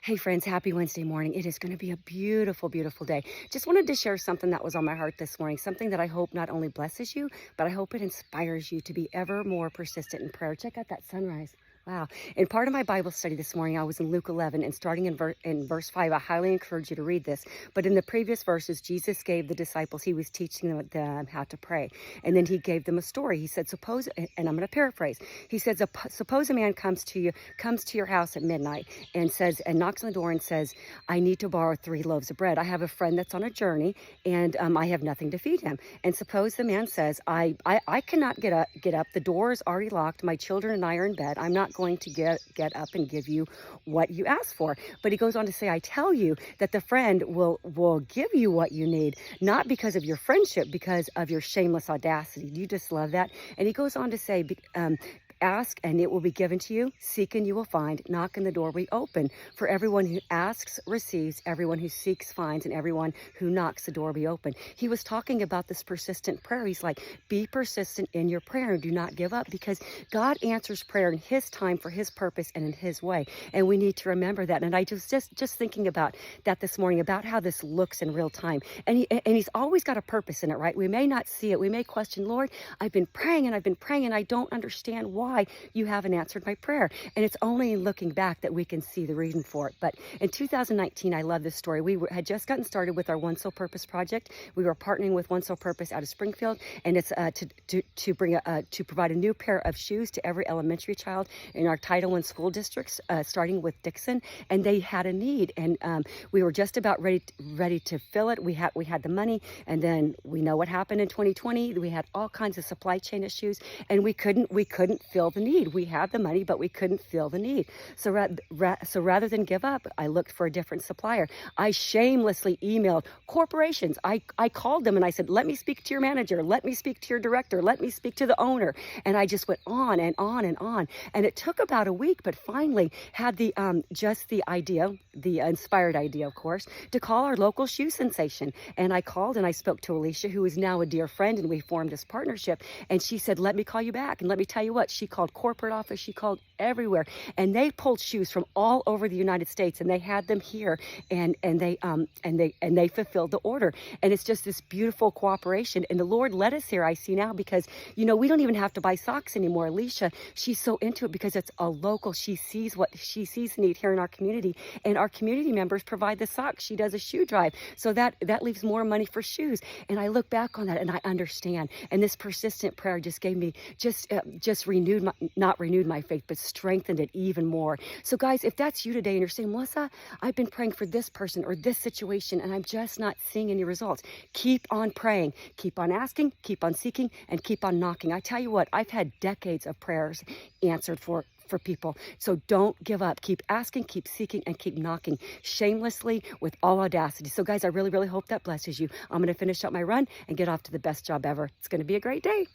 Hey friends, happy Wednesday morning. It is going to be a beautiful, beautiful day. Just wanted to share something that was on my heart this morning, something that I hope not only blesses you, but I hope it inspires you to be ever more persistent in prayer. Check out that sunrise. Wow. In part of my Bible study this morning, I was in Luke 11, and starting in verse 5, I highly encourage you to read this. But in the previous verses, Jesus gave the disciples, he was teaching them how to pray. And then he gave them a story. He said, suppose, and I'm going to paraphrase, he said, suppose a man comes to your house at midnight and knocks on the door and says, I need to borrow 3 loaves of bread. I have a friend that's on a journey, and I have nothing to feed him. And suppose the man says, I cannot get up. The door is already locked. My children and I are in bed. I'm not going to get up and give you what you asked for. But he goes on to say, I tell you that the friend will give you what you need, not because of your friendship, because of your shameless audacity. Do you just love that? And he goes on to say, ask and it will be given to you. Seek and you will find. Knock and the door will be open. For everyone who asks receives. Everyone who seeks finds. And everyone who knocks, the door will be open. He was talking about this persistent prayer. He's like, be persistent in your prayer and do not give up, because God answers prayer in his time for his purpose and in his way. And we need to remember that. And I just thinking about that this morning, about how this looks in real time. And he's always got a purpose in it, right? We may not see it. We may question, Lord, I've been praying and I don't understand why you haven't answered my prayer. And it's only in looking back that we can see the reason for it. But in 2019, I love this story. We had just gotten started with our One Soul Purpose project. We were partnering with One Soul Purpose out of Springfield, and it's to provide a new pair of shoes to every elementary child in our Title I school districts, starting with Dixon. And they had a need, and we were just about ready to fill it. We had the money, and then we know what happened in 2020. We had all kinds of supply chain issues, and we couldn't fill the need. We had the money, but we couldn't fill the need. So rather than give up, I looked for a different supplier. I shamelessly emailed corporations. I called them and I said, let me speak to your manager. Let me speak to your director. Let me speak to the owner. And I just went on and on and on. And it took about a week, but finally had the inspired idea, of course, to call our local shoe sensation. And I called and I spoke to Alicia, who is now a dear friend, and we formed this partnership. And she said, let me call you back. And let me tell you what, she called corporate office, she called everywhere, and they pulled shoes from all over the United States, and they had them here, and they fulfilled the order. And it's just this beautiful cooperation, and the Lord led us here, I see now, because we don't even have to buy socks anymore. Alicia, she's so into it because it's a local. She sees the need here in our community, and our community members provide the socks. She does a shoe drive, so that leaves more money for shoes. And I look back on that and I understand, and this persistent prayer just gave me just not renewed my faith, but strengthened it even more. So guys, if that's you today and you're saying, Melissa, I've been praying for this person or this situation and I'm just not seeing any results, keep on praying, keep on asking, keep on seeking, and keep on knocking. I tell you what, I've had decades of prayers answered for people. So don't give up. Keep asking, keep seeking, and keep knocking shamelessly with all audacity. So guys, I really, really hope that blesses you. I'm going to finish up my run and get off to the best job ever. It's going to be a great day.